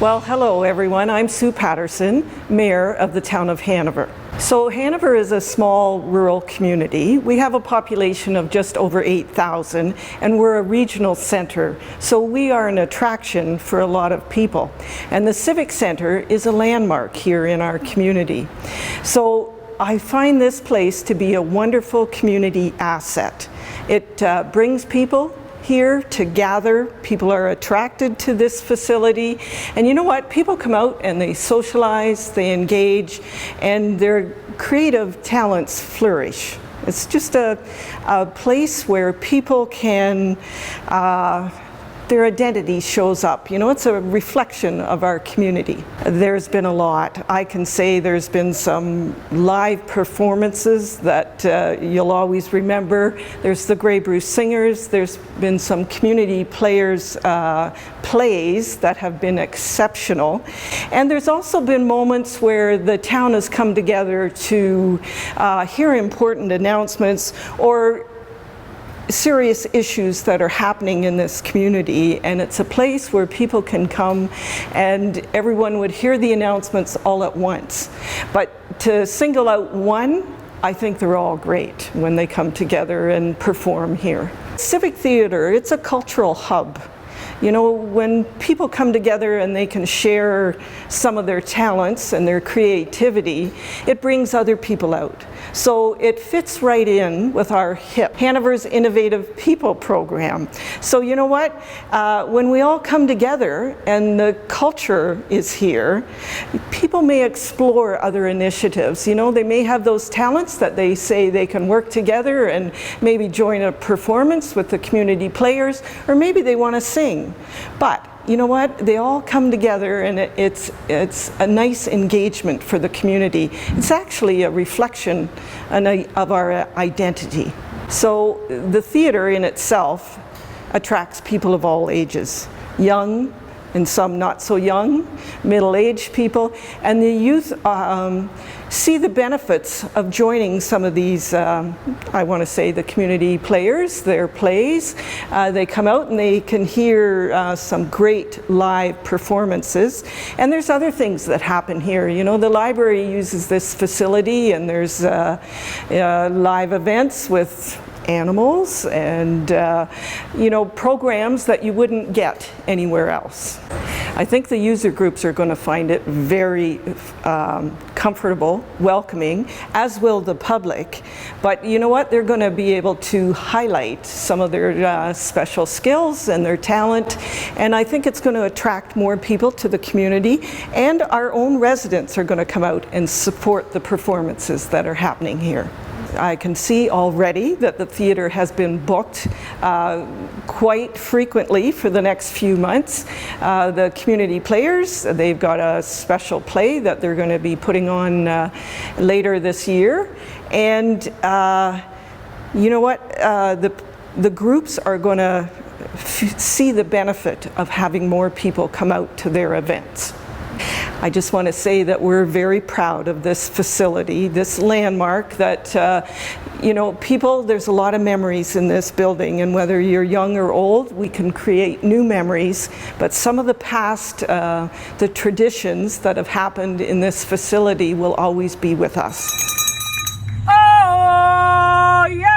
Well, hello everyone. I'm Sue Patterson, Mayor of the town of Hanover. So Hanover is a small rural community. We have a population of just over 8,000 and we're a regional center. So we are an attraction for a lot of people. And the Civic Center is a landmark here in our community. So I find this place to be a wonderful community asset. It brings people here to gather. People are attracted to this facility, and you know what? People come out and they socialize, they engage, and their creative talents flourish. It's just a place where people can their identity shows up. You know, it's a reflection of our community. There's been a lot. I can say there's been some live performances that you'll always remember. There's the Grey Bruce Singers. There's been some community players plays that have been exceptional. And there's also been moments where the town has come together to hear important announcements or serious issues that are happening in this community, and it's a place where people can come and everyone would hear the announcements all at once. But to single out one, I think they're all great when they come together and perform here. Civic Theatre, it's a cultural hub. You know, when people come together and they can share some of their talents and their creativity, it brings other people out. So it fits right in with our HIP, Hanover's Innovative People program. So you know what? When we all come together and the culture is here, people may explore other initiatives. You know, they may have those talents that they say they can work together and maybe join a performance with the community players, or maybe they want to sing. But you know what? They all come together and it's a nice engagement for the community. It's actually a reflection of our identity. So the theater in itself attracts people of all ages, young and some not so young, middle-aged people, and the youth see the benefits of joining some of these, I want to say the community players, their plays. They come out and they can hear some great live performances. And there's other things that happen here. You know, the library uses this facility, and there's live events with animals and you know, programs that you wouldn't get anywhere else. I think the user groups are going to find it very comfortable, welcoming, as will the public. But you know what? They're going to be able to highlight some of their special skills and their talent, and I think it's going to attract more people to the community, and our own residents are going to come out and support the performances that are happening here. I can see already that the theater has been booked quite frequently for the next few months. The community players, they've got a special play that they're going to be putting on later this year. And you know what? The groups are going to see the benefit of having more people come out to their events. I just want to say that we're very proud of this facility, this landmark that, you know, people, there's a lot of memories in this building, and whether you're young or old, we can create new memories, but some of the past, the traditions that have happened in this facility will always be with us. Oh, yay!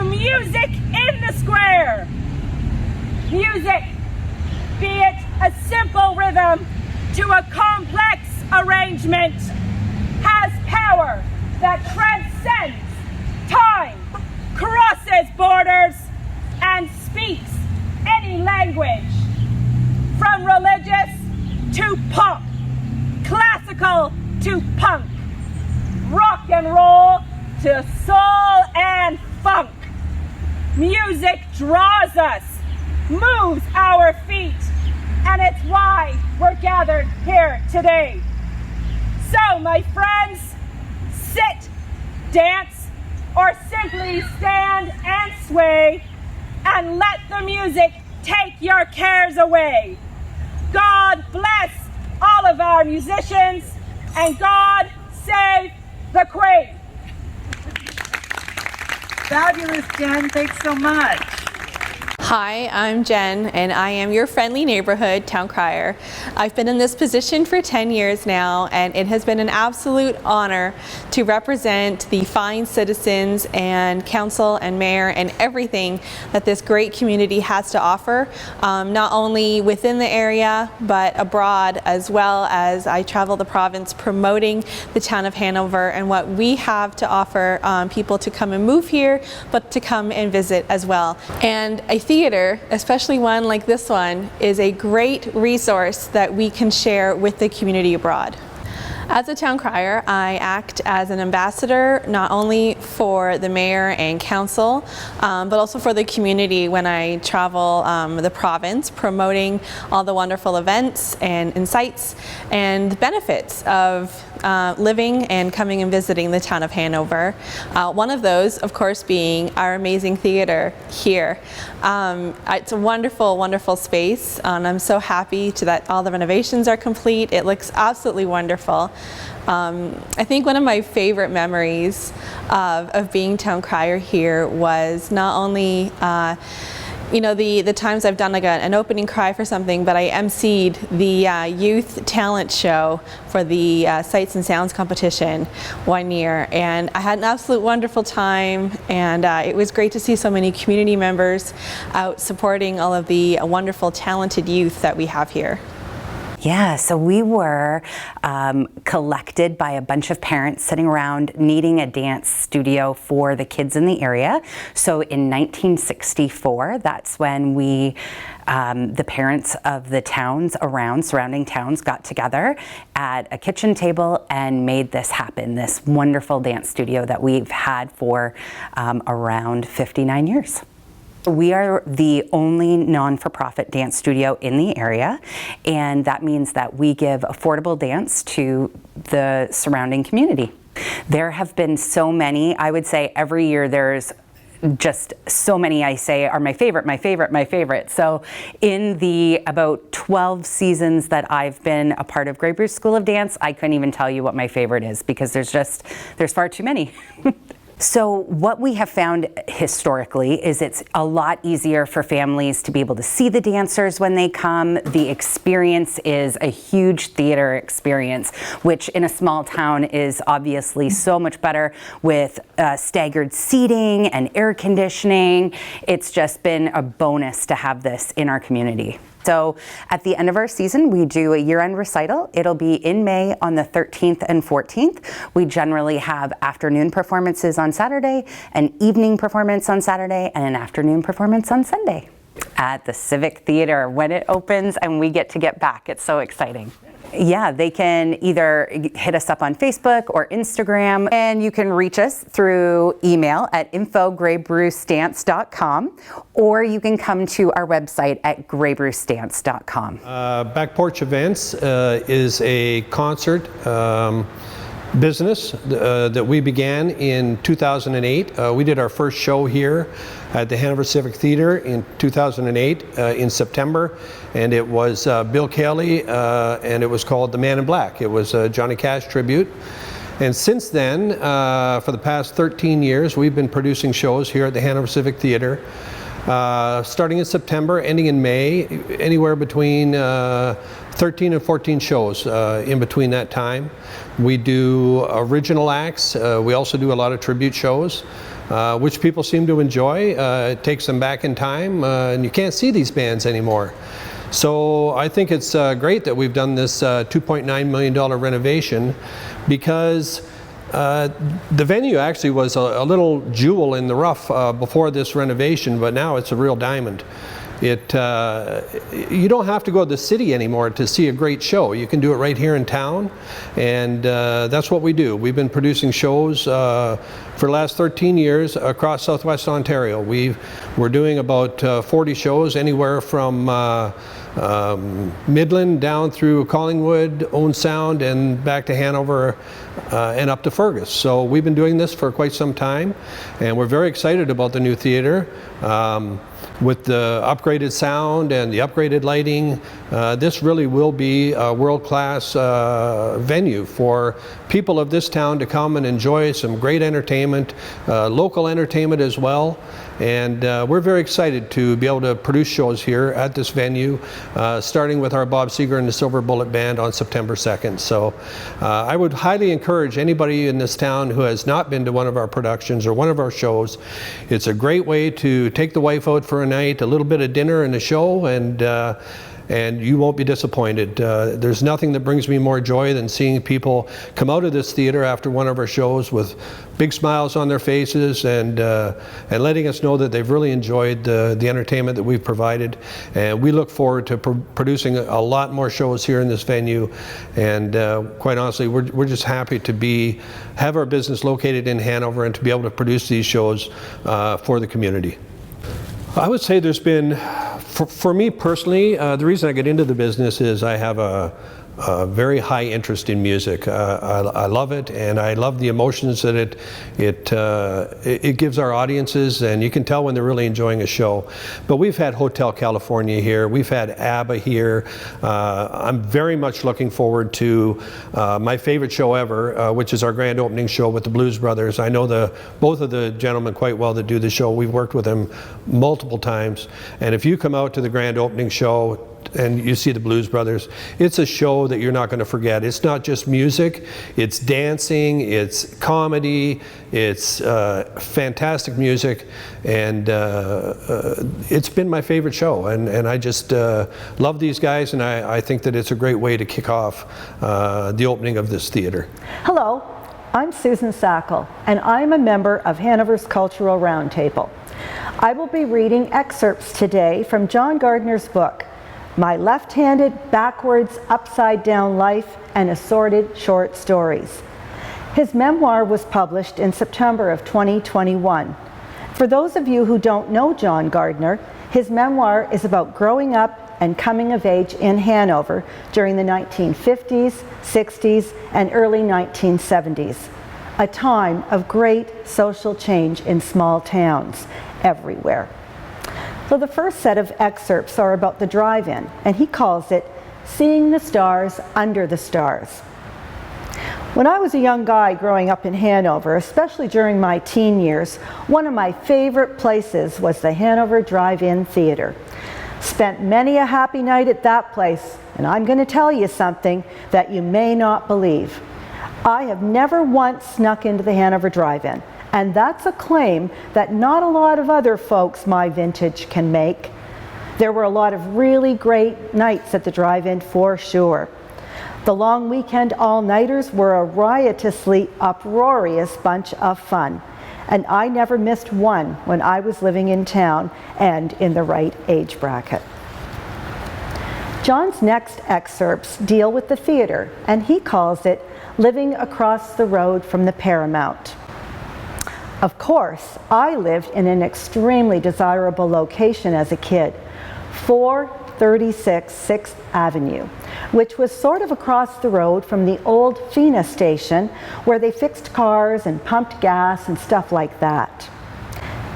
Music in the square. Music, be it a simple rhythm to a complex arrangement, has power that transcends time, crosses borders, and speaks any language. From religious to pop, classical to punk, rock and roll to soul and funk. Music draws us, moves our feet, and it's why we're gathered here today. So, my friends, sit, dance, or simply stand and sway, and let the music take your cares away. God bless all of our musicians, and God save the Queen. Fabulous, Jen. Thanks so much. Hi, I'm Jen, and I am your friendly neighborhood town crier. I've been in this position for 10 years now, and it has been an absolute honor to represent the fine citizens and council and mayor and everything that this great community has to offer, not only within the area, but abroad, as well as I travel the province promoting the town of Hanover and what we have to offer people to come and move here, but to come and visit as well. And a theater, especially one like this one, is a great resource that we can share with the community abroad. As a town crier, I act as an ambassador not only for the mayor and council, but also for the community when I travel the province, promoting all the wonderful events and insights and benefits of living and coming and visiting the town of Hanover. One of those, of course, being our amazing theater here. It's a wonderful, wonderful space, and I'm so happy that all the renovations are complete. It looks absolutely wonderful. I think one of my favorite memories of being town crier here was not only you know, the times I've done like an opening cry for something, but I emceed the youth talent show for the Sights and Sounds competition one year, and I had an absolute wonderful time, and it was great to see so many community members out supporting all of the wonderful talented youth that we have here. Yeah, so we were collected by a bunch of parents sitting around needing a dance studio for the kids in the area. So in 1964, that's when we, the parents of the towns around, surrounding towns, got together at a kitchen table and made this happen, this wonderful dance studio that we've had for around 59 years. We are the only non-for-profit dance studio in the area, and that means that we give affordable dance to the surrounding community. There have been so many, I would say every year there's just so many I say are my favorite, my favorite, my favorite. So in the about 12 seasons that I've been a part of Grey Bruce School of Dance, I couldn't even tell you what my favorite is because there's far too many. So what we have found historically is it's a lot easier for families to be able to see the dancers when they come. The experience is a huge theater experience, which in a small town is obviously so much better with staggered seating and air conditioning. It's just been a bonus to have this in our community. So at the end of our season, we do a year-end recital. It'll be in May on the 13th and 14th. We generally have afternoon performances on Saturday, an evening performance on Saturday, and an afternoon performance on Sunday at the Civic Theatre when it opens and we get to get back. It's so exciting. Yeah, they can either hit us up on Facebook or Instagram, and you can reach us through email at info@greybrucedance.com, or you can come to our website at greybrucedance.com. Back Porch Events is a concert business that we began in 2008. We did our first show here at the Hanover Civic Theatre in 2008 in September, and it was Bill Kelly, and it was called The Man in Black. It was a Johnny Cash tribute. And since then, for the past 13 years, we've been producing shows here at the Hanover Civic Theatre, starting in September, ending in May, anywhere between 13 and 14 shows in between that time. We do original acts. We also do a lot of tribute shows, which people seem to enjoy. It takes them back in time, and you can't see these bands anymore. So I think it's great that we've done this $2.9 million renovation, because the venue actually was a little jewel in the rough before this renovation, but now it's a real diamond. You don't have to go to the city anymore to see a great show. You can do it right here in town, and that's what we do. We've been producing shows for the last 13 years across Southwest Ontario. We're doing about 40 shows, anywhere from Midland down through Collingwood, Owen Sound, and back to Hanover and up to Fergus. So we've been doing this for quite some time, and we're very excited about the new theater. With the upgraded sound and the upgraded lighting, this really will be a world-class venue for people of this town to come and enjoy some great entertainment, local entertainment as well. And we're very excited to be able to produce shows here at this venue, starting with our Bob Seger and the Silver Bullet Band on September 2nd. So I would highly encourage anybody in this town who has not been to one of our productions or one of our shows. It's a great way to take the wife out for a night, a little bit of dinner and a show, and you won't be disappointed. There's nothing that brings me more joy than seeing people come out of this theater after one of our shows with big smiles on their faces and letting us know that they've really enjoyed the entertainment that we've provided. And we look forward to producing a lot more shows here in this venue. And quite honestly, we're just happy to have our business located in Hanover and to be able to produce these shows for the community. I would say there's been, for me personally, the reason I get into the business is I have a very high interest in music. I love it, and I love the emotions that it gives our audiences, and you can tell when they're really enjoying a show. But we've had Hotel California here, we've had ABBA here. I'm very much looking forward to my favorite show ever, which is our grand opening show with the Blues Brothers. I know both of the gentlemen quite well that do the show. We've worked with them multiple times, and if you come out to the grand opening show and you see the Blues Brothers, it's a show that you're not going to forget. It's not just music, it's dancing, it's comedy, it's fantastic music, and it's been my favorite show, and I just love these guys, and I think that it's a great way to kick off the opening of this theater. Hello, I'm Susan Sackle, and I'm a member of Hanover's Cultural Roundtable. I will be reading excerpts today from John Gardner's book, My Left-Handed, Backwards, Upside-Down Life and Assorted Short Stories. His memoir was published in September of 2021. For those of you who don't know John Gardner, his memoir is about growing up and coming of age in Hanover during the 1950s, 60s, and early 1970s, a time of great social change in small towns everywhere. So the first set of excerpts are about the drive-in, and he calls it Seeing the Stars Under the Stars. When I was a young guy growing up in Hanover, especially during my teen years, one of my favorite places was the Hanover Drive-In Theater. Spent many a happy night at that place, and I'm going to tell you something that you may not believe. I have never once snuck into the Hanover Drive-In. And that's a claim that not a lot of other folks my vintage can make. There were a lot of really great nights at the drive-in for sure. The long weekend all-nighters were a riotously uproarious bunch of fun. And I never missed one when I was living in town and in the right age bracket. John's next excerpts deal with the theater, and he calls it Living Across the Road from the Paramount. Of course, I lived in an extremely desirable location as a kid, 436 6th Avenue, which was sort of across the road from the old Fina station where they fixed cars and pumped gas and stuff like that.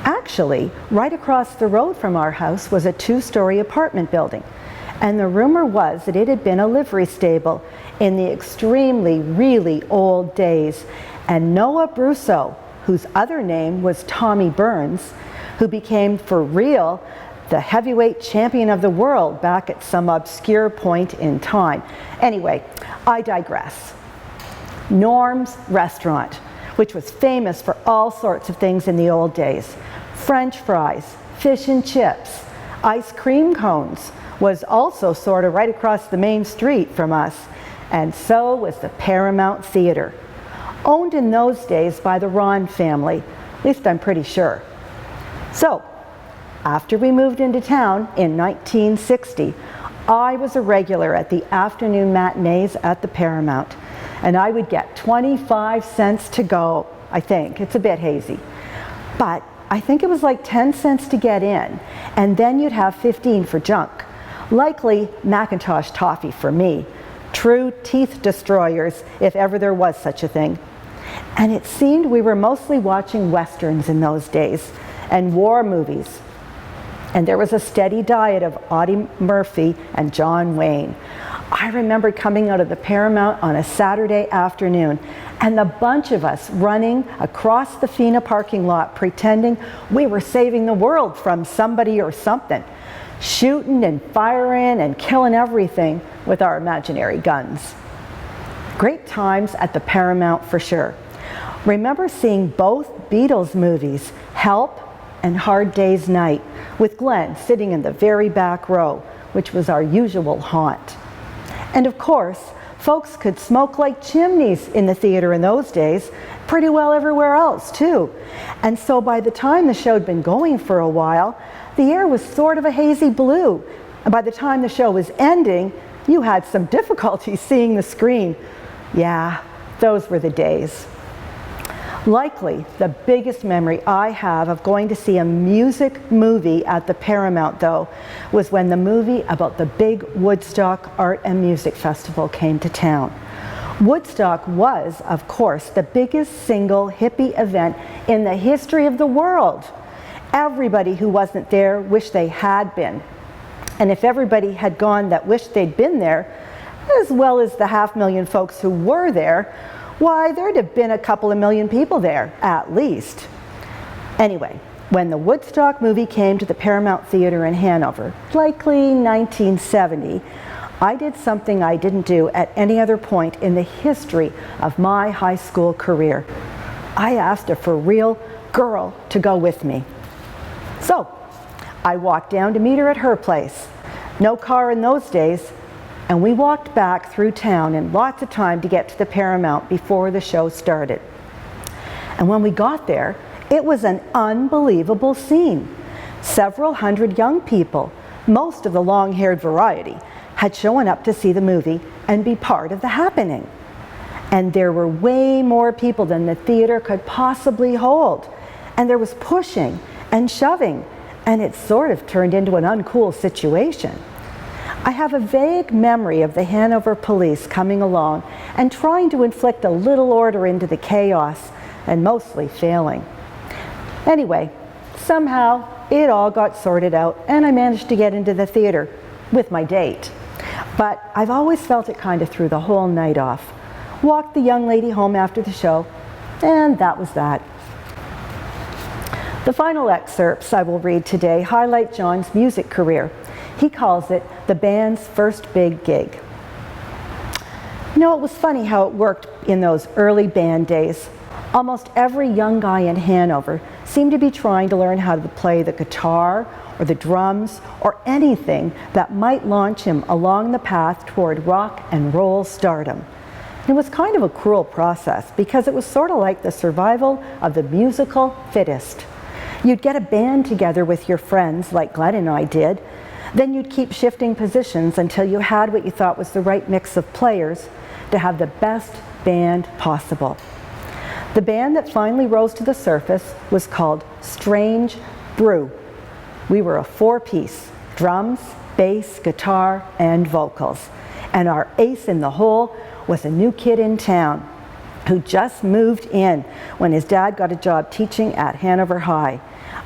Actually, right across the road from our house was a 2-story apartment building, and the rumor was that it had been a livery stable in the extremely, really old days, and Noah Brusso, whose other name was Tommy Burns, who became, for real, the heavyweight champion of the world back at some obscure point in time. Anyway, I digress. Norm's Restaurant, which was famous for all sorts of things in the old days. French fries, fish and chips, ice cream cones, was also sort of right across the main street from us, and so was the Paramount Theater. Owned in those days by the Ron family, at least I'm pretty sure. So, After we moved into town in 1960, I was a regular at the afternoon matinees at the Paramount, and I would get 25 cents to go, I think. It's a bit hazy. But I think it was like 10 cents to get in, and then you'd have 15 for junk. Likely Macintosh toffee for me. True teeth destroyers, if ever there was such a thing. And it seemed we were mostly watching westerns in those days, and war movies. And there was a steady diet of Audie Murphy and John Wayne. I remember coming out of the Paramount on a Saturday afternoon, and the bunch of us running across the FINA parking lot pretending we were saving the world from somebody or something, shooting and firing and killing everything with our imaginary guns. Great times at the Paramount for sure. Remember seeing both Beatles movies, Help and Hard Day's Night, with Glenn sitting in the very back row, which was our usual haunt. And of course, folks could smoke like chimneys in the theater in those days, pretty well everywhere else too. And so by the time the show had been going for a while, the air was sort of a hazy blue. And by the time the show was ending, you had some difficulty seeing the screen. Yeah, those were the days. Likely, the biggest memory I have of going to see a music movie at the Paramount, though, was when the movie about the big Woodstock Art and Music Festival came to town. Woodstock was, of course, the biggest single hippie event in the history of the world. Everybody who wasn't there wished they had been. And if everybody had gone that wished they'd been there, as well as the 500,000 folks who were there, why, there'd have been a couple of million people there, at least. Anyway, when the Woodstock movie came to the Paramount Theater in Hanover, likely 1970, I did something I didn't do at any other point in the history of my high school career. I asked a for real girl to go with me. So, I walked down to meet her at her place. No car in those days, and we walked back through town in lots of time to get to the Paramount before the show started. And when we got there, it was an unbelievable scene. Several hundred young people, most of the long-haired variety, had shown up to see the movie and be part of the happening. And there were way more people than the theater could possibly hold. And there was pushing and shoving, and it sort of turned into an uncool situation. I have a vague memory of the Hanover police coming along and trying to inflict a little order into the chaos, and mostly failing. Anyway, somehow it all got sorted out and I managed to get into the theater with my date. But I've always felt it kind of threw the whole night off. Walked the young lady home after the show, and that was that. The final excerpts I will read today highlight John's music career. He calls it the band's first big gig. You know, it was funny how it worked in those early band days. Almost every young guy in Hanover seemed to be trying to learn how to play the guitar or the drums or anything that might launch him along the path toward rock and roll stardom. It was kind of a cruel process because it was sort of like the survival of the musical fittest. You'd get a band together with your friends like Glenn and I did. Then you'd keep shifting positions until you had what you thought was the right mix of players to have the best band possible. The band that finally rose to the surface was called Strange Brew. We were a four-piece: drums, bass, guitar, and vocals. And our ace in the hole was a new kid in town who just moved in when his dad got a job teaching at Hanover High.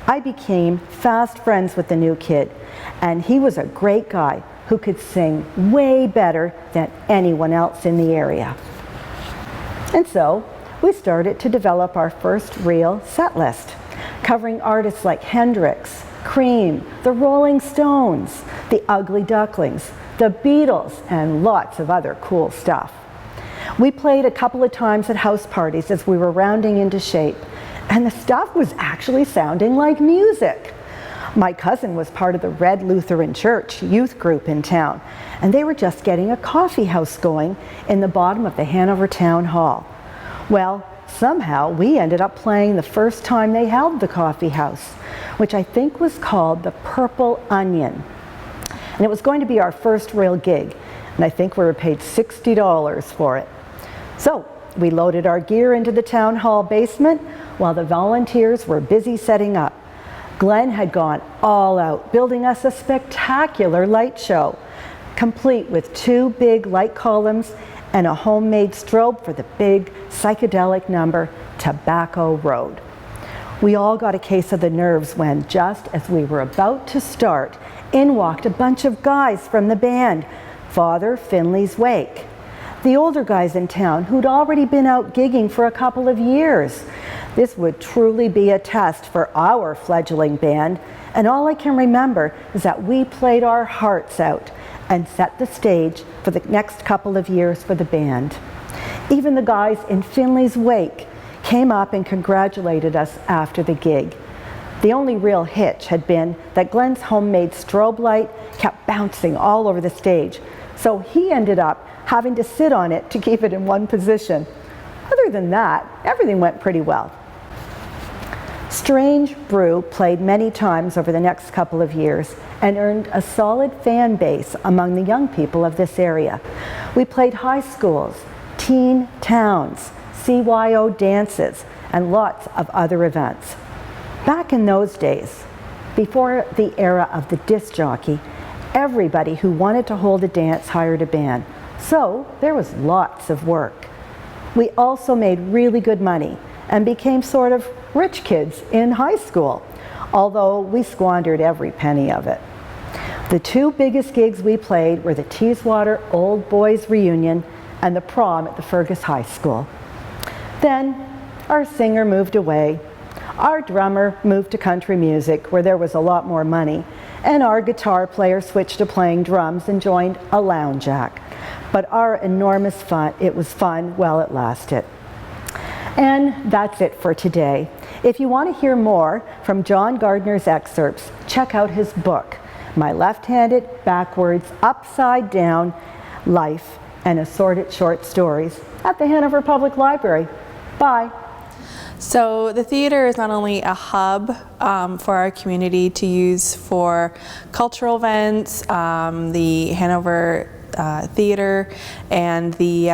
I became fast friends with the new kid, and he was a great guy who could sing way better than anyone else in the area. And so we started to develop our first real set list, covering artists like Hendrix, Cream, the Rolling Stones, the Ugly Ducklings, the Beatles, and lots of other cool stuff. We played a couple of times at house parties as we were rounding into shape, and the stuff was actually sounding like music. My cousin was part of the Red Lutheran Church youth group in town, and they were just getting a coffee house going in the bottom of the Hanover Town Hall. Well, somehow we ended up playing the first time they held the coffee house, which I think was called the Purple Onion. And it was going to be our first real gig, and I think we were paid $60 for it. So we loaded our gear into the town hall basement while the volunteers were busy setting up. Glenn had gone all out, building us a spectacular light show, complete with 2 big light columns and a homemade strobe for the big psychedelic number, Tobacco Road. We all got a case of the nerves when, just as we were about to start, in walked a bunch of guys from the band, Father Finley's Wake. The older guys in town who'd already been out gigging for a couple of years. This would truly be a test for our fledgling band, and all I can remember is that we played our hearts out and set the stage for the next couple of years for the band. Even the guys in Finley's Wake came up and congratulated us after the gig. The only real hitch had been that Glenn's homemade strobe light kept bouncing all over the stage, so he ended up having to sit on it to keep it in one position. Other than that, everything went pretty well. Strange Brew played many times over the next couple of years and earned a solid fan base among the young people of this area. We played high schools, teen towns, CYO dances, and lots of other events. Back in those days, before the era of the disc jockey, everybody who wanted to hold a dance hired a band, so there was lots of work. We also made really good money and became sort of rich kids in high school, although we squandered every penny of it. The 2 biggest gigs we played were the Teeswater Old Boys Reunion and the prom at the Fergus High School. Then our singer moved away, our drummer moved to country music where there was a lot more money, and our guitar player switched to playing drums and joined a lounge act. But our enormous fun, it was fun while it lasted. And that's it for today. If you want to hear more from John Gardner's excerpts, check out his book, My Left-Handed, Backwards, Upside Down Life and Assorted Short Stories at the Hanover Public Library. Bye. So the theater is not only a hub for our community to use for cultural events, the Hanover theater and the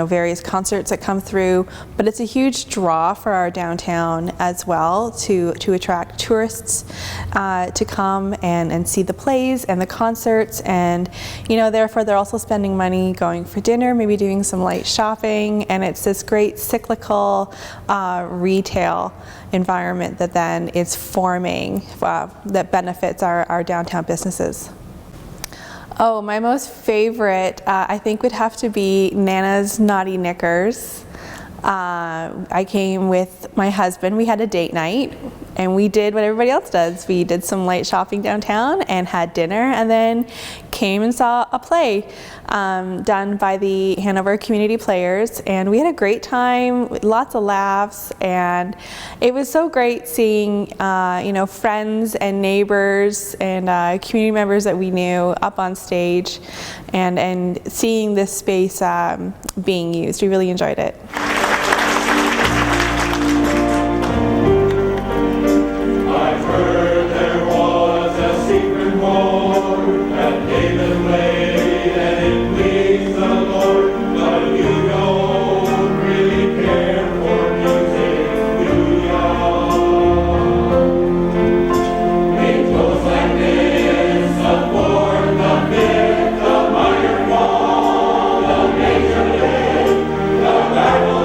various concerts that come through, but it's a huge draw for our downtown as well to attract tourists to come and see the plays and the concerts, and therefore they're also spending money going for dinner, maybe doing some light shopping, and it's this great cyclical retail environment that then is forming that benefits our downtown businesses. Oh, my most favorite, I think, would have to be Nana's Naughty Knickers. I came with my husband. We had a date night, and we did what everybody else does. We did some light shopping downtown and had dinner, and then came and saw a play done by the Hanover Community Players, and we had a great time, lots of laughs, and it was so great seeing friends and neighbors and community members that we knew up on stage, and seeing this space being used. We really enjoyed it. Bible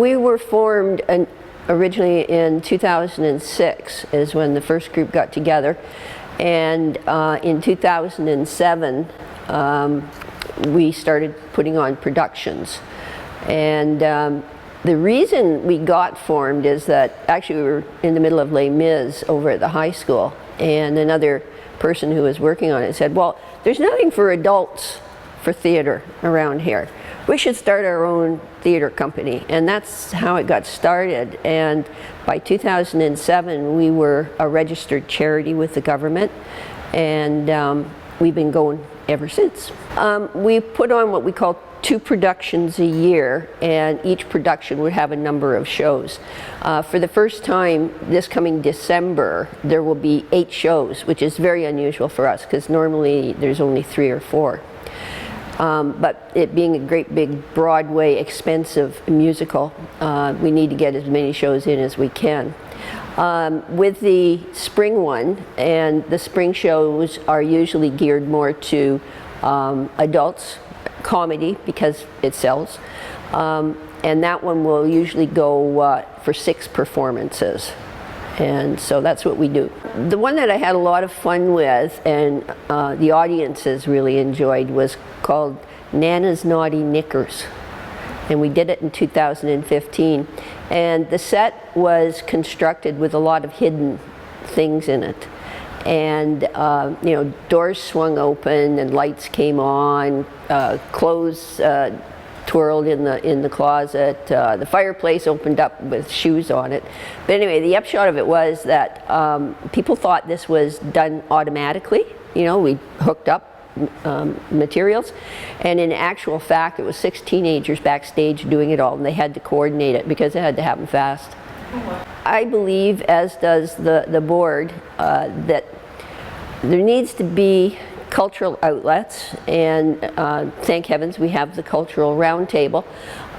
We were formed originally in 2006 is when the first group got together, and in 2007 we started putting on productions. And the reason we got formed is that actually we were in the middle of Les Mis over at the high school, and another person who was working on it said, well, there's nothing for adults for theater around here. We should start our own theater company. And that's how it got started. And by 2007, we were a registered charity with the government, and we've been going ever since. We put on what we call 2 productions a year, and each production would have a number of shows. For the first time this coming December, there will be 8 shows, which is very unusual for us because normally there's only 3 or 4. But it being a great big Broadway expensive musical, we need to get as many shows in as we can. With the spring one, and the spring shows are usually geared more to adults, comedy because it sells, and that one will usually go for 6 performances, and so that's what we do. The one that I had a lot of fun with and the audiences really enjoyed was called Nana's Naughty Knickers, and we did it in 2015, and the set was constructed with a lot of hidden things in it. And you know, doors swung open and lights came on, clothes twirled in the closet, the fireplace opened up with shoes on it. But anyway, the upshot of it was that people thought this was done automatically. You know, we hooked up materials, and in actual fact it was 6 teenagers backstage doing it all, and they had to coordinate it because it had to happen fast. I believe, as does the board, that there needs to be cultural outlets, and thank heavens we have the Cultural Roundtable.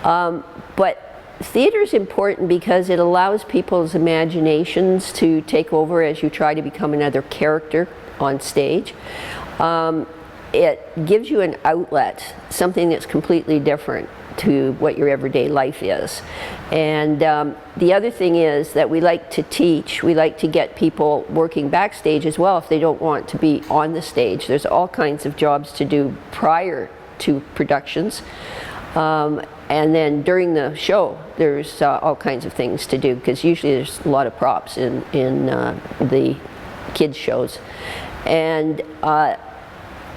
But theater is important because it allows people's imaginations to take over as you try to become another character on stage. It gives you an outlet, something that's completely different to what your everyday life is. And the other thing is that we like to teach, we like to get people working backstage as well if they don't want to be on the stage. There's all kinds of jobs to do prior to productions. And then during the show, there's all kinds of things to do, because usually there's a lot of props in the kids' shows. And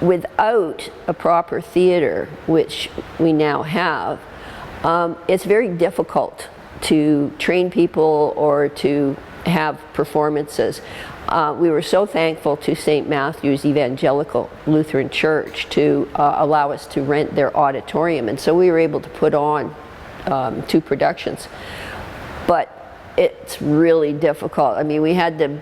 without a proper theater, which we now have, it's very difficult to train people or to have performances. We were so thankful to St. Matthew's Evangelical Lutheran Church to allow us to rent their auditorium, and so we were able to put on 2 productions. But it's really difficult. I mean, we had to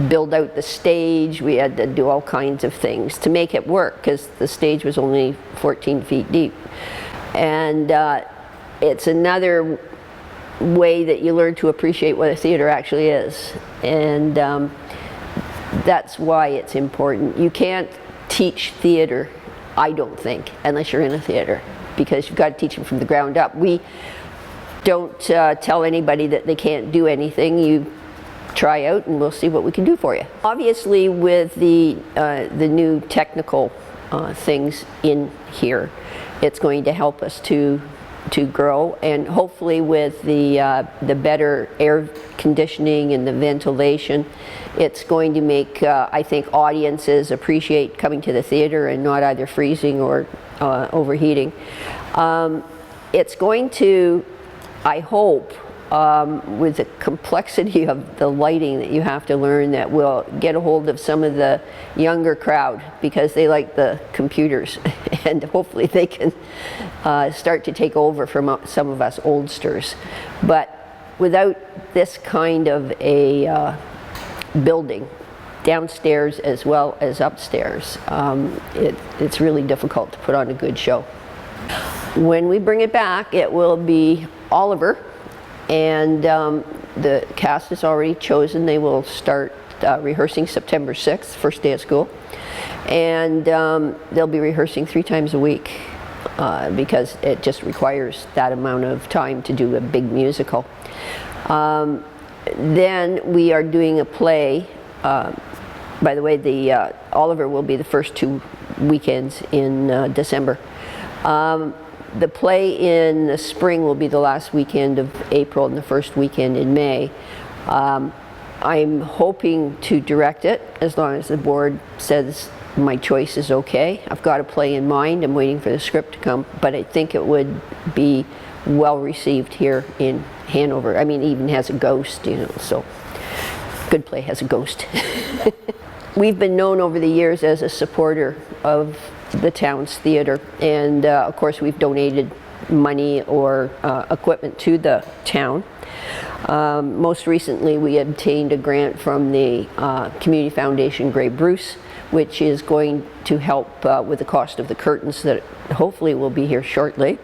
build out the stage, we had to do all kinds of things to make it work, because the stage was only 14 feet deep. And it's another way that you learn to appreciate what a theater actually is. And that's why it's important. You can't teach theater, I don't think, unless you're in a theater, because you've got to teach them from the ground up. We don't tell anybody that they can't do anything. You try out and we'll see what we can do for you. Obviously, with the new technical things in here, it's going to help us to grow, and hopefully with the better air conditioning and the ventilation, it's going to make I think audiences appreciate coming to the theater and not either freezing or overheating. It's going to, I hope, with the complexity of the lighting that you have to learn, that will get a hold of some of the younger crowd, because they like the computers, and hopefully they can start to take over from some of us oldsters. But without this kind of a building, downstairs as well as upstairs, it's really difficult to put on a good show. When we bring it back, it will be Oliver, and the cast is already chosen. They will start rehearsing September 6th, first day of school, and they'll be rehearsing 3 times a week. because it just requires that amount of time to do a big musical. Then we are doing a play. By the way, the Oliver will be the first 2 weekends in December. The play in the spring will be the last weekend of April and the first weekend in May. I'm hoping to direct it as long as the board says my choice is okay. I've got a play in mind. I'm waiting for the script to come, but I think it would be well received here in Hanover. I mean, it even has a ghost, you know, so good play has a ghost. We've been known over the years as a supporter of the town's theater, and of course we've donated money or equipment to the town. Most recently we obtained a grant from the Community Foundation Grey Bruce, which is going to help with the cost of the curtains that hopefully will be here shortly.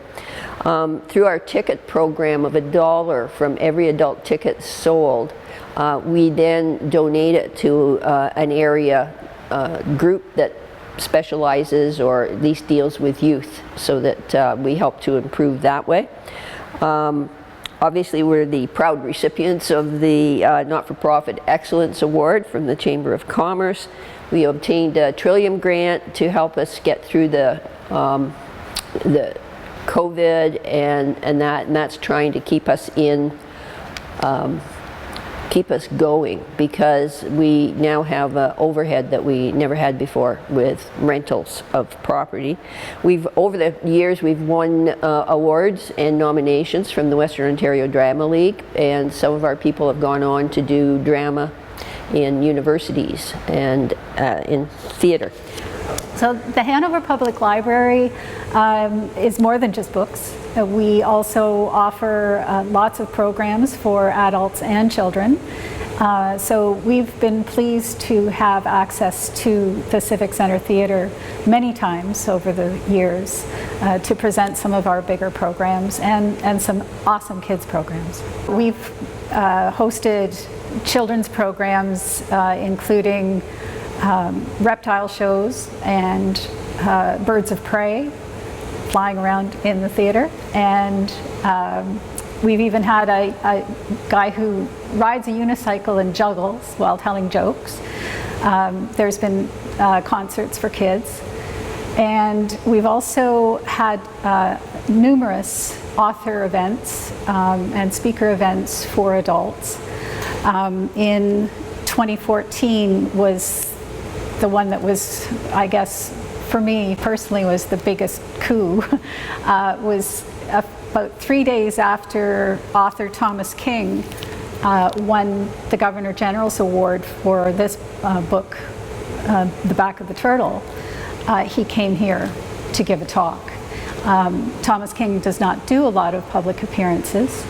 Through our ticket program of $1 from every adult ticket sold, we then donate it to an area group that specializes or at least deals with youth, so that we help to improve that way. Obviously, we're the proud recipients of the Not-for-Profit Excellence Award from the Chamber of Commerce. We obtained a Trillium grant to help us get through the COVID and that's trying to keep us in, keep us going, because we now have an overhead that we never had before with rentals of property. Over the years, we've won awards and nominations from the Western Ontario Drama League, and some of our people have gone on to do drama in universities and in theater. So the Hanover Public Library is more than just books. We also offer lots of programs for adults and children. So we've been pleased to have access to the Civic Centre Theatre many times over the years to present some of our bigger programs and some awesome kids programs. We've hosted children's programs including reptile shows and birds of prey flying around in the theater, and we've even had a guy who rides a unicycle and juggles while telling jokes. There's been concerts for kids, and we've also had numerous author events and speaker events for adults. In 2014 was the one that was, I guess, for me personally, was the biggest coup. Was about 3 days after author Thomas King won the Governor General's Award for this book, The Back of the Turtle. He came here to give a talk. Thomas King does not do a lot of public appearances,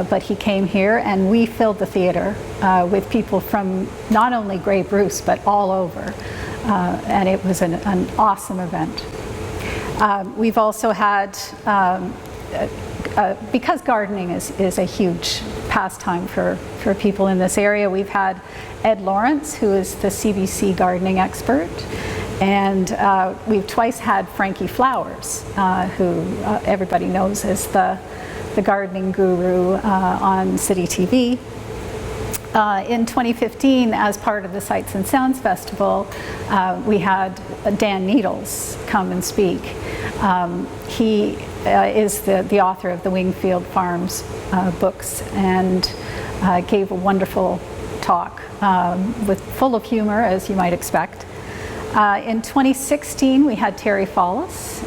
but he came here and we filled the theater with people from not only Grey Bruce but all over, and it was an awesome event. We've also had, because gardening is a huge pastime for people in this area, we've had Ed Lawrence, who is the CBC gardening expert, and we've twice had Frankie Flowers, who everybody knows as the gardening guru on City TV. In 2015, as part of the Sights and Sounds Festival, we had Dan Needles come and speak. He is the author of the Wingfield Farms books, and gave a wonderful talk full of humor, as you might expect. In 2016, we had Terry Follis,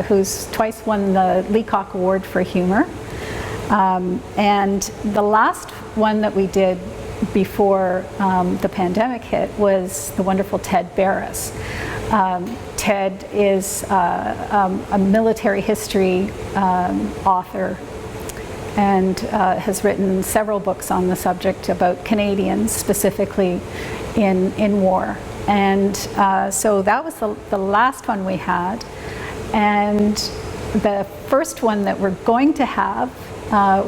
who's twice won the Leacock Award for Humor. And the last one that we did before the pandemic hit was the wonderful Ted Barris. Ted is a military history author and has written several books on the subject about Canadians, specifically in war. And so that was the last one we had. And the first one that we're going to have now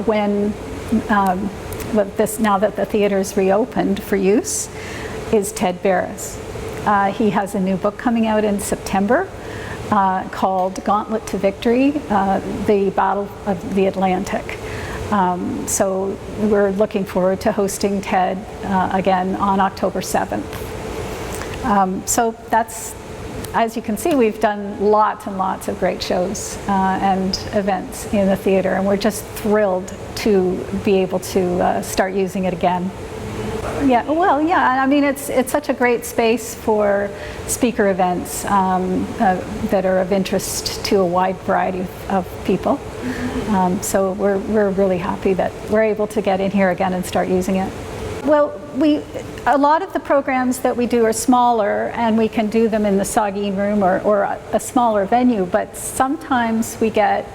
that the theater's reopened for use is Ted Barris. He has a new book coming out in September called Gauntlet to Victory, the Battle of the Atlantic. So we're looking forward to hosting TED again on October 7th. So that's, as you can see, we've done lots and lots of great shows and events in the theater, and we're just thrilled to be able to start using it again. Yeah, well, yeah, I mean, it's such a great space for speaker events that are of interest to a wide variety of people. So we're really happy that we're able to get in here again and start using it. Well, a lot of the programs that we do are smaller, and we can do them in the Saugeen Room or a smaller venue, but sometimes we get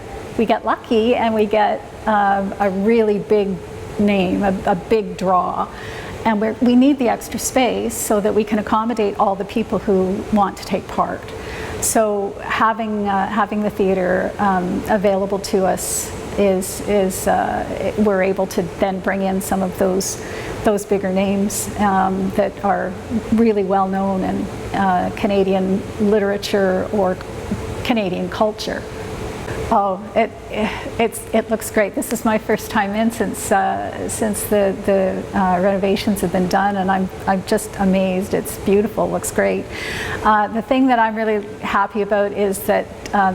lucky and we get a really big name, a big draw. And we need the extra space so that we can accommodate all the people who want to take part. So having the theater available to us is we're able to then bring in some of those bigger names that are really well known in Canadian literature or Canadian culture. Oh, it looks great. This is my first time in since the renovations have been done, and I'm just amazed. It's beautiful. Looks great. The thing that I'm really happy about is that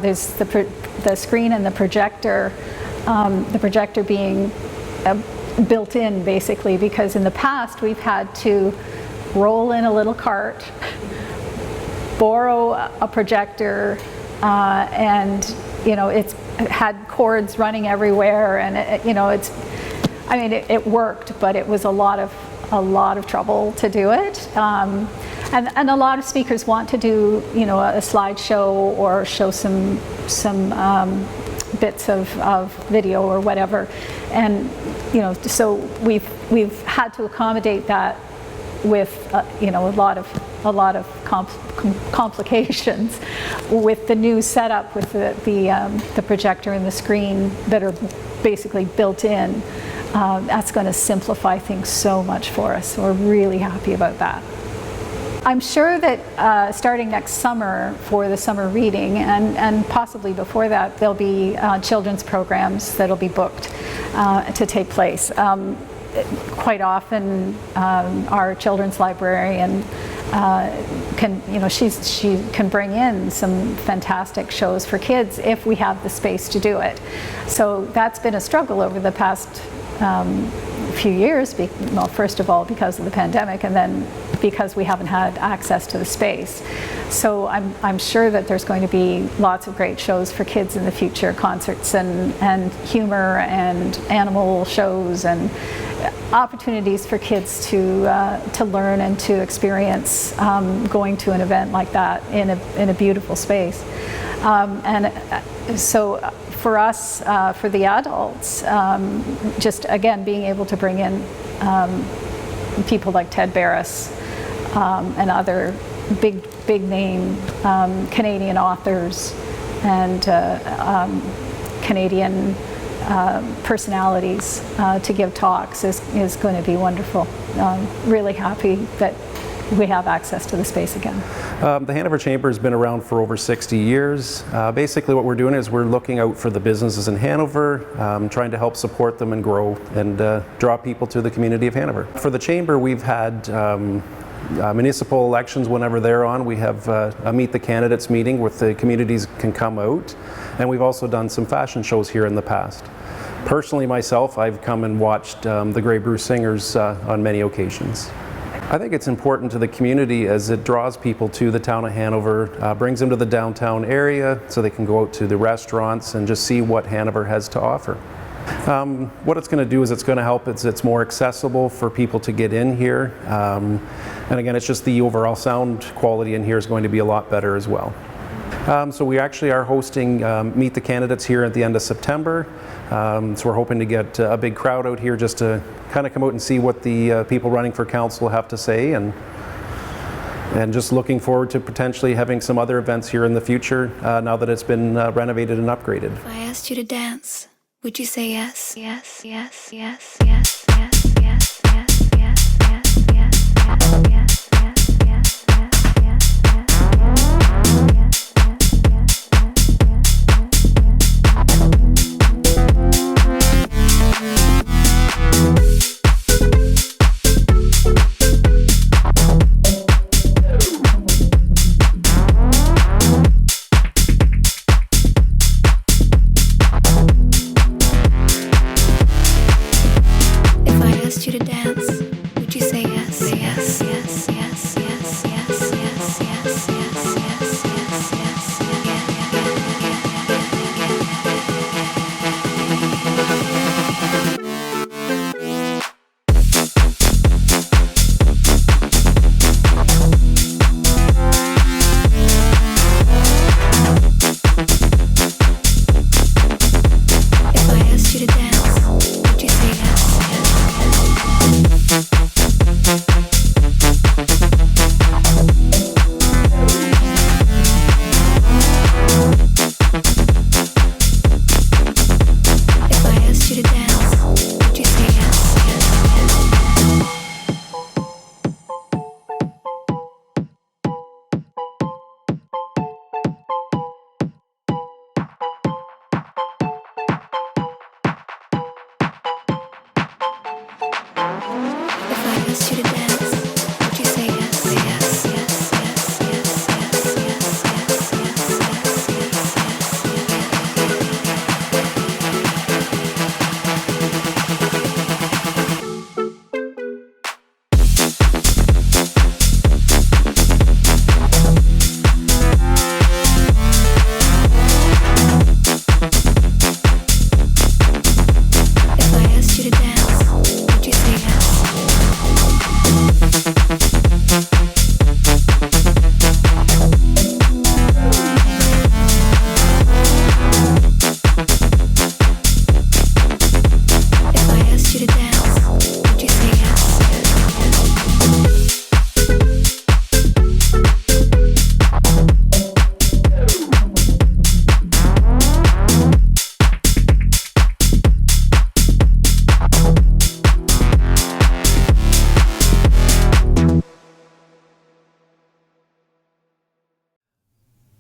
there's the screen and the projector. The projector being built in, basically, because in the past we've had to roll in a little cart, borrow a projector, and it's had cords running everywhere, and it worked, but it was a lot of trouble to do it. And a lot of speakers want to do a slideshow or show some bits of video or whatever, and so we've had to accommodate that with a lot of complications with the new setup with the projector and the screen that are basically built in. That's going to simplify things so much for us. We're really happy about that. I'm sure that starting next summer for the summer reading, and possibly before that, there'll be children's programs that'll be booked to take place. Quite often, our children's librarian she can bring in some fantastic shows for kids if we have the space to do it. So that's been a struggle over the past few years. Well, first of all, because of the pandemic, and then because we haven't had access to the space. So I'm sure that there's going to be lots of great shows for kids in the future, concerts and humor and animal shows and opportunities for kids to learn and to experience going to an event like that in a beautiful space. So for us, for the adults, just again being able to bring in people like Ted Barris and other big name Canadian authors and Canadian personalities to give talks is going to be wonderful. Really happy that we have access to the space again. The Hanover Chamber has been around for over 60 years. Basically what we're doing is we're looking out for the businesses in Hanover, trying to help support them and grow and draw people to the community of Hanover. For the Chamber, we've had municipal elections whenever they're on. We have a Meet the Candidates meeting where the communities can come out, and we've also done some fashion shows here in the past. Personally myself, I've come and watched the Grey Bruce Singers on many occasions. I think it's important to the community as it draws people to the town of Hanover, brings them to the downtown area so they can go out to the restaurants and just see what Hanover has to offer. What it's going to do is it's going to help, it's more accessible for people to get in here. And again, it's just the overall sound quality in here is going to be a lot better as well. So we actually are hosting Meet the Candidates here at the end of September. So we're hoping to get a big crowd out here just to kind of come out and see what the people running for council have to say, and just looking forward to potentially having some other events here in the future now that it's been renovated and upgraded. If I asked you to dance, would you say yes? Yes, yes, yes, yes, yes, yes, yes, yes, yes, yes, yes, yes, yes, yes, yes, yes, yes, yes, yes.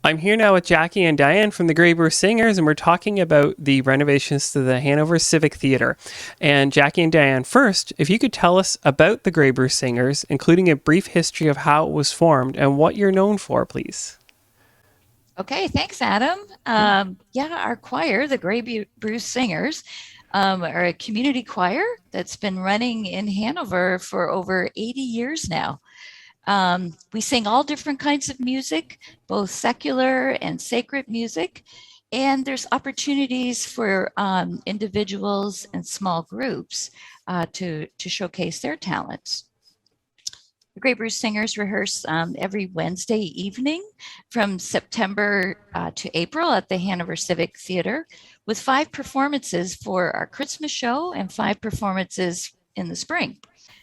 I'm here now with Jackie and Diane from the Grey Bruce Singers, and we're talking about the renovations to the Hanover Civic Theatre. And Jackie and Diane, first, if you could tell us about the Grey Bruce Singers, including a brief history of how it was formed and what you're known for, please. Okay, thanks, Adam. Our choir, the Grey Bruce Singers, are a community choir that's been running in Hanover for over 80 years now. We sing all different kinds of music, both secular and sacred music, and there's opportunities for individuals and small groups to showcase their talents. The Grey Bruce Singers rehearse every Wednesday evening from September to April at the Hanover Civic Theatre, with 5 performances for our Christmas show and 5 performances in the spring.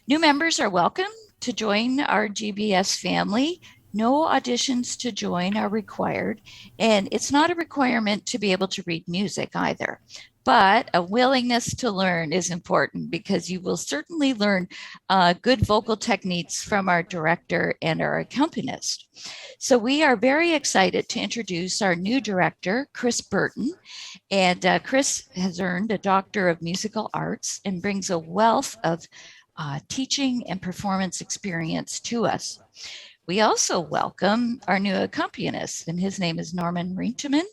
New members are welcome to join our GBS family. No auditions to join are required, and it's not a requirement to be able to read music either. But a willingness to learn is important, because you will certainly learn good vocal techniques from our director and our accompanist. So we are very excited to introduce our new director, Chris Burton. And Chris has earned a Doctor of Musical Arts and brings a wealth of teaching and performance experience to us. We also welcome our new accompanist, and his name is Norman Rinteman.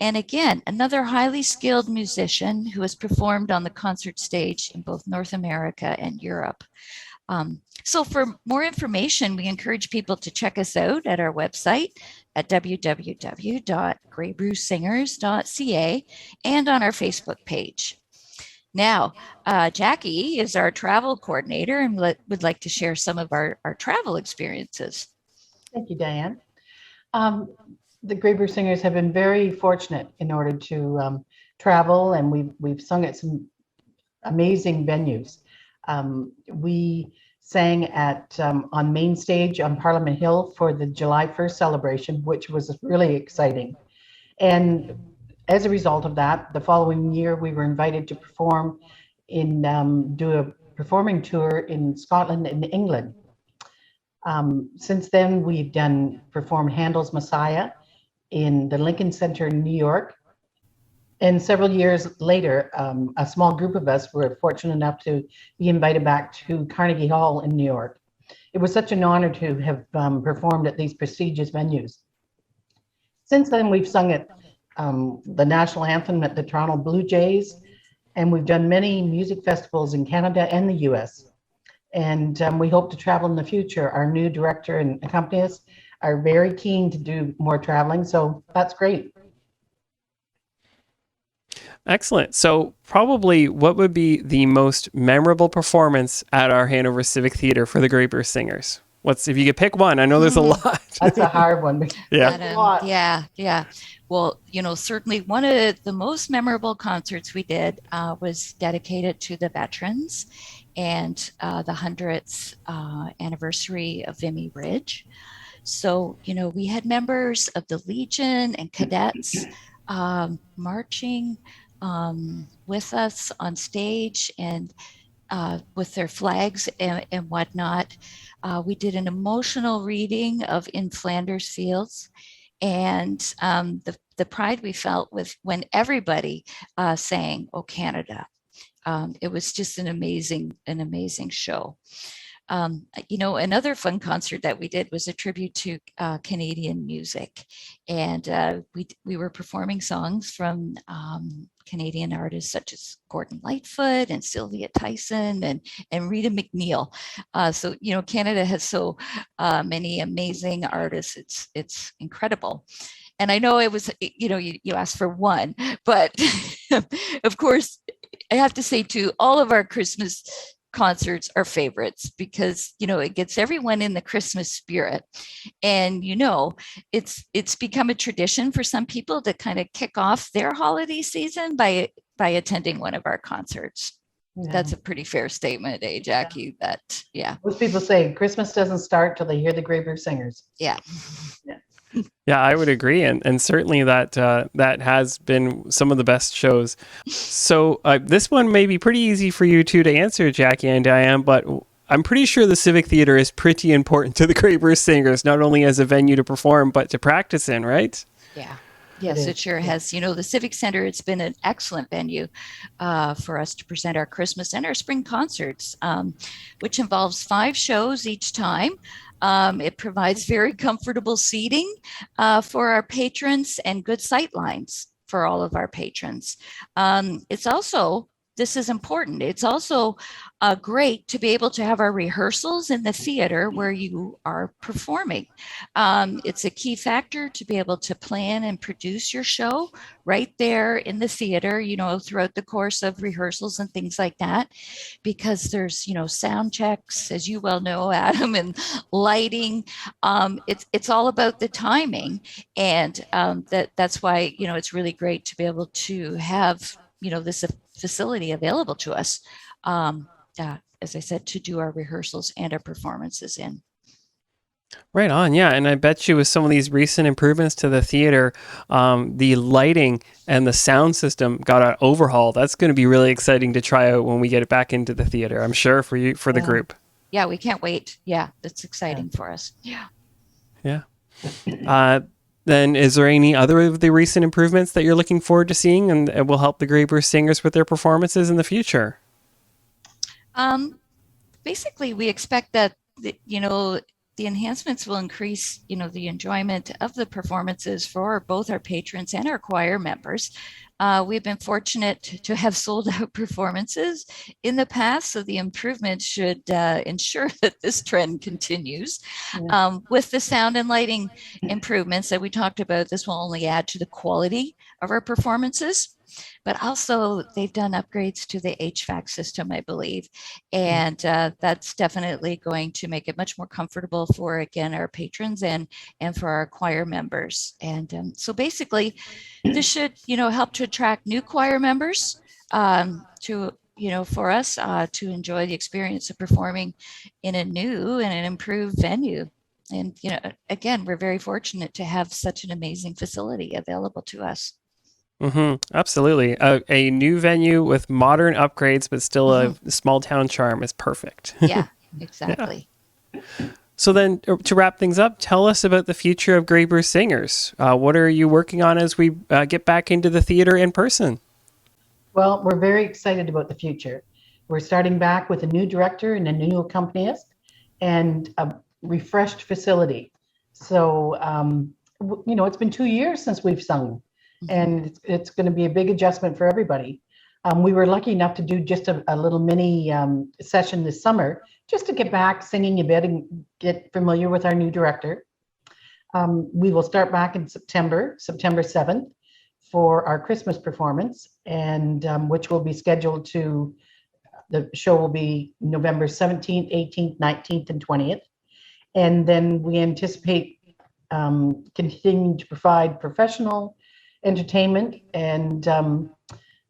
And again, another highly skilled musician who has performed on the concert stage in both North America and Europe. So for more information, we encourage people to check us out at our website at www.greybrucesingers.ca and on our Facebook page. Now, Jackie is our travel coordinator and would like to share some of our travel experiences. Thank you, Diane. The Grey Bruce Singers have been very fortunate in order to travel, and we've sung at some amazing venues. We sang at on Main Stage on Parliament Hill for the July 1st celebration, which was really exciting. And as a result of that, the following year we were invited to perform do a performing tour in Scotland and England. Since then, we've performed Handel's Messiah in the Lincoln Center in New York. And several years later, a small group of us were fortunate enough to be invited back to Carnegie Hall in New York. It was such an honor to have performed at these prestigious venues. Since then, we've sung at the national anthem at the Toronto Blue Jays, and we've done many music festivals in Canada and the US. And we hope to travel in the future. Our new director and accompanist are very keen to do more traveling, so that's great. Excellent. So probably what would be the most memorable performance at our Hanover Civic Theatre for the Grey Bruce Singers? If you could pick one? I know there's a lot. That's a hard one. Yeah. Well, certainly one of the most memorable concerts we did was dedicated to the veterans and the 100th anniversary of Vimy Ridge. So, we had members of the Legion and cadets marching with us on stage and with their flags and whatnot. We did an emotional reading of In Flanders Fields, and the pride we felt with when everybody sang "O Canada." It was just an amazing show. Another fun concert that we did was a tribute to Canadian music, and we were performing songs from Canadian artists such as Gordon Lightfoot and Sylvia Tyson and Rita McNeil. So Canada has so many amazing artists. It's incredible. And I know it was, you asked for one, but of course, I have to say too, all of our Christmas concerts are favorites because, it gets everyone in the Christmas spirit. And, it's become a tradition for some people to kind of kick off their holiday season by attending one of our concerts. Yeah. That's a pretty fair statement, Jackie? Yeah. Most people say Christmas doesn't start till they hear the Grey Bruce Singers. Yeah. Yeah, I would agree, and certainly that has been some of the best shows. So this one may be pretty easy for you two to answer, Jackie and Diane, but I'm pretty sure the Civic Theatre is pretty important to the Grey Bruce Singers, not only as a venue to perform, but to practice in, right? Yeah. Yes, it sure has. You know, the Civic Center, it's been an excellent venue for us to present our Christmas and our spring concerts, which involves 5 shows each time. It provides very comfortable seating for our patrons and good sight lines for all of our patrons. It's also, this is important, it's also great to be able to have our rehearsals in the theater where you are performing. It's a key factor to be able to plan and produce your show right there in the theater, you know, throughout the course of rehearsals and things like that, because there's, you know, sound checks, as you well know, Adam, and lighting. It's all about the timing, and that's why, you know, it's really great to be able to have, you know, this facility available to us, as I said, to do our rehearsals and our performances in. Right on, yeah. And I bet you with some of these recent improvements to the theater, the lighting and the sound system got an overhaul. That's going to be really exciting to try out when we get it back into the theater, I'm sure, for you, for the group. Yeah, we can't wait. Yeah, that's exciting for us. Yeah. Yeah. Then is there any other of the recent improvements that you're looking forward to seeing and will help the Grey Bruce Singers with their performances in the future? Basically, we expect that, you know, the enhancements will increase, you know, the enjoyment of the performances for both our patrons and our choir members. We've been fortunate to have sold out performances in the past, so the improvements should ensure that this trend continues. With the sound and lighting improvements that we talked about, this will only add to the quality of our performances. But also they've done upgrades to the HVAC system, I believe. And that's definitely going to make it much more comfortable for, again, our patrons and for our choir members. And so basically this should, you know, help to attract new choir members to, you know, for us to enjoy the experience of performing in a new and an improved venue. And, you know, again, we're very fortunate to have such an amazing facility available to us. Absolutely. A new venue with modern upgrades, but still a small town charm is perfect. Yeah, exactly. Yeah. So then to wrap things up, tell us about the future of Grey Bruce Singers. What are you working on as we get back into the theater in person? Well, we're very excited about the future. We're starting back with a new director and a new accompanist and a refreshed facility. So, you know, it's been 2 years since we've sung. And it's going to be a big adjustment for everybody. We were lucky enough to do just a little mini session this summer, just to get back singing a bit and get familiar with our new director. We will start back in September 7th for our Christmas performance, and which will be scheduled to, the show will be November 17th, 18th, 19th, and 20th. And then we anticipate continuing to provide professional entertainment, and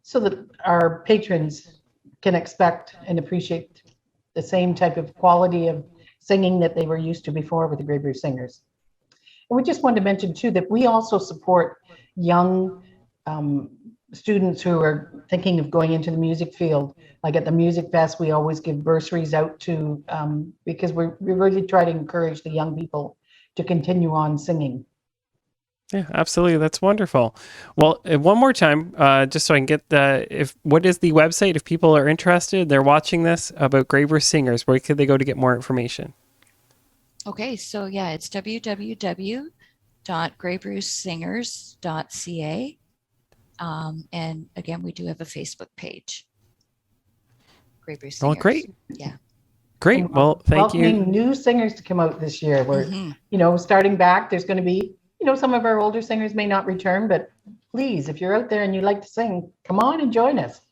so that our patrons can expect and appreciate the same type of quality of singing that they were used to before with the Grey Bruce Singers. And we just wanted to mention too that we also support young students who are thinking of going into the music field. Like at the Music Fest, we always give bursaries out to, because we really try to encourage the young people to continue on singing. Yeah, absolutely. That's wonderful. Well, one more time, just so I can get what is the website if people are interested, they're watching this about Grey Bruce Singers, where could they go to get more information? Okay, so yeah, it's www.greybrucesingers.ca. And again, we do have a Facebook page. Grey Bruce Singers. Oh, great. Yeah. Great. Well, thank you. Welcoming new singers to come out this year. We're, you know, starting back. There's going to be, you know, some of our older singers may not return, but please, if you're out there and you like to sing, come on and join us.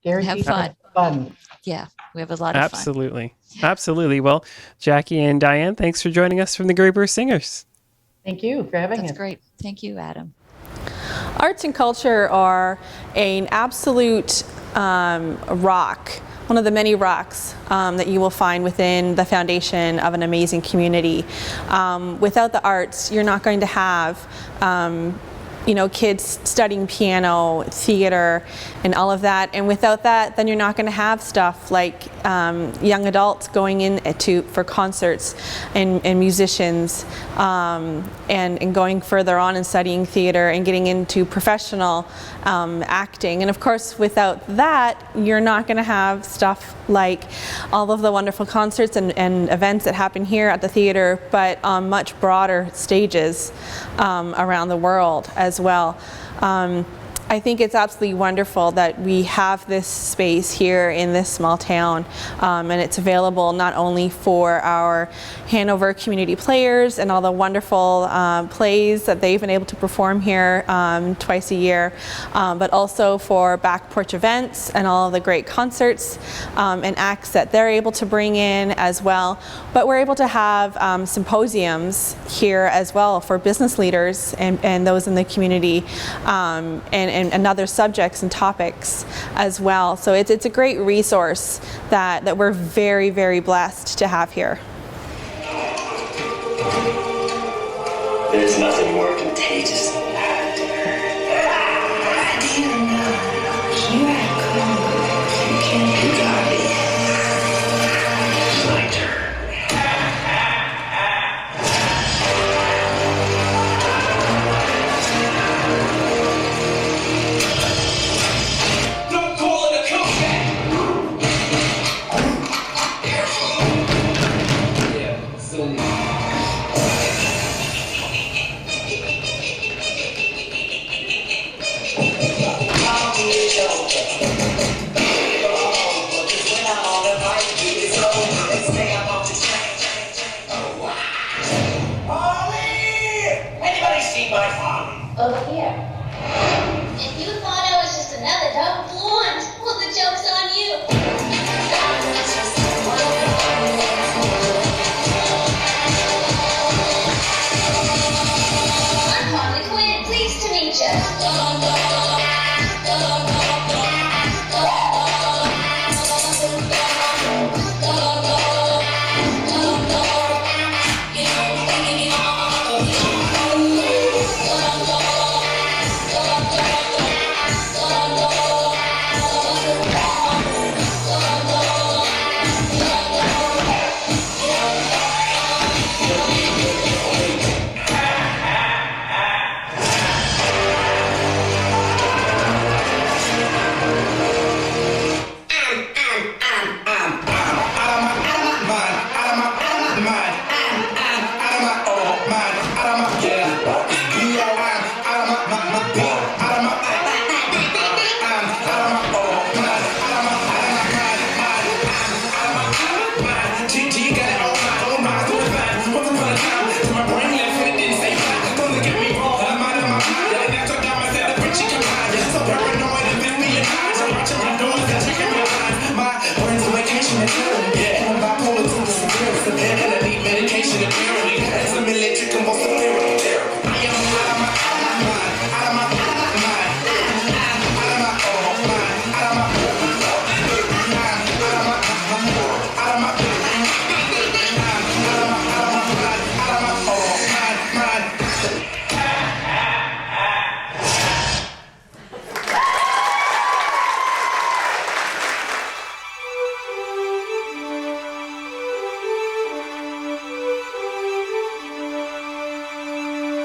Guaranteed have fun. Yeah, we have a lot of fun. Absolutely. Well, Jackie and Diane, thanks for joining us from the Grey Bruce Singers. Thank you for having us. That's great. Thank you, Adam. Arts and culture are an absolute rock, one of the many rocks that you will find within the foundation of an amazing community. Without the arts, you're not going to have kids studying piano, theater, and all of that. And without that, then you're not going to have stuff like young adults going in for concerts and musicians, and going further on and studying theater and getting into professional acting. And of course, without that, you're not going to have stuff like all of the wonderful concerts and events that happen here at the theater, but on much broader stages around the world as well. I think it's absolutely wonderful that we have this space here in this small town, and it's available not only for our Hanover community players and all the wonderful plays that they've been able to perform here twice a year, but also for back porch events and all of the great concerts and acts that they're able to bring in as well. But we're able to have symposiums here as well for business leaders and those in the community, and other subjects and topics as well. So it's a great resource that we're very, very blessed to have here. There's nothing more contagious than laughter. Do you know you are cool? You got me. It's my turn. Don't call it a comeback. Yeah, so Over here. If you thought I was just another dope blonde, well, the joke's on you. I'm Harley Quinn. Pleased to meet you.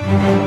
Mm-hmm.